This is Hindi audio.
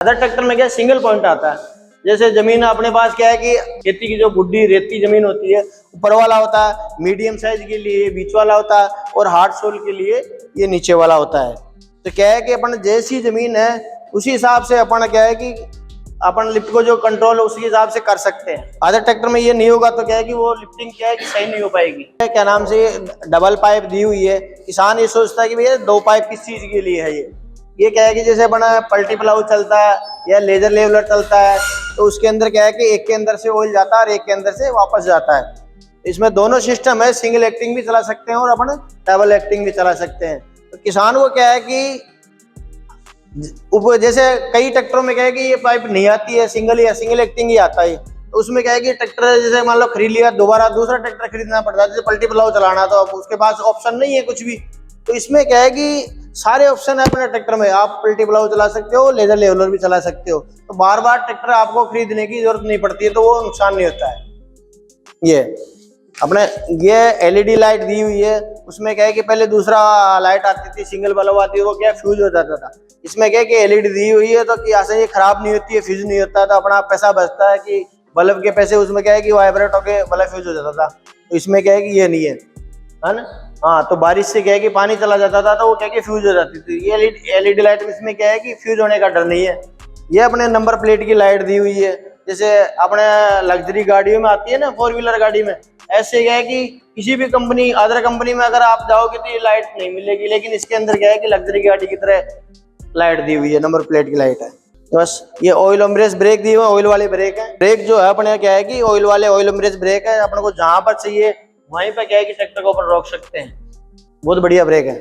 अदर ट्रैक्टर में क्या सिंगल पॉइंट आता है। जैसे जमीन अपने पास क्या है कि खेती की जो बुड्ढी रेती जमीन होती है, ऊपर वाला होता है, मीडियम साइज के लिए बीच वाला होता है, और हार्ड सोल के लिए ये नीचे वाला होता है। तो क्या है कि अपन जैसी जमीन है उसी हिसाब से अपन क्या है कि अपन लिफ्ट को जो कंट्रोल है उसी हिसाब से कर सकते हैं। अदर ट्रैक्टर में ये नहीं होगा तो क्या है कि वो लिफ्टिंग क्या है कि सही नहीं हो पाएगी। क्या नाम से डबल पाइप दी हुई है, किसान ये सोचता है कि भैया 2 पाइप किस चीज के लिए है। ये क्या है कि जैसे अपना पल्टी प्लाऊ चलता है या लेजर लेवलर चलता है, तो उसके अंदर क्या है कि एक के अंदर से ऑयल जाता है और एक के अंदर से वापस जाता है। इसमें दोनों सिस्टम है, सिंगल एक्टिंग भी चला सकते हैं और अपन डबल एक्टिंग भी चला सकते हैं। तो किसान को क्या है कि जैसे कई ट्रैक्टरों में क्या है कि ये पाइप नहीं आती है, सिंगल एक्टिंग ही आता है। तो उसमें क्या है कि ट्रैक्टर जैसे मान लो खरीद लिया, दोबारा दूसरा ट्रैक्टर खरीदना पड़ता है, जैसे पल्टी प्लाऊ चलाना, तो अब उसके पास ऑप्शन नहीं है कुछ भी। तो इसमें क्या है कि सारे ऑप्शन है अपने ट्रैक्टर में, आप पल्टी प्लाऊ चला सकते हो, लेजर लेवलर भी चला सकते हो। तो बार बार ट्रैक्टर आपको खरीदने की जरूरत नहीं पड़ती है, तो वो नुकसान नहीं होता है। ये अपने ये एलईडी लाइट दी हुई है, उसमें क्या है कि पहले दूसरा लाइट आती थी सिंगल बल्ब आती है, वो क्या फ्यूज हो जाता था। इसमें क्या है कि एलईडी दी हुई है तो कि ऐसे ये खराब नहीं होती है, फ्यूज नहीं होता, तो अपना पैसा बचता है कि बल्ब के पैसे, उसमें क्या है कि वाइब्रेट होकर बल्ब फ्यूज हो जाता था। तो इसमें क्या है कि ये नहीं है ना। हाँ, तो बारिश से क्या है कि पानी चला जाता था तो वो क्या है कि फ्यूज हो जाती थी। ये एलईडी लाइट में इसमें क्या है कि फ्यूज होने का डर नहीं है। ये अपने नंबर प्लेट की लाइट दी हुई है, जैसे अपने लग्जरी गाड़ियों में आती है ना, 4 व्हीलर गाड़ी में। ऐसे क्या है कि किसी भी कंपनी अदर कंपनी में अगर आप जाओगे तो ये लाइट नहीं मिलेगी, लेकिन इसके अंदर क्या है कि लग्जरी गाड़ी की तरह लाइट दी हुई है, नंबर प्लेट की लाइट है। बस ये ऑयल अमरेज ब्रेक दी हुई है, ऑयल वाले ब्रेक है। ब्रेक जो है अपने क्या है कि ऑयल वाले ऑयल अमरेज ब्रेक है। अपने को जहां पर चाहिए वहीं पर क्या है कि ट्रैक्टर को अपन रोक सकते हैं। बहुत बढ़िया ब्रेक है।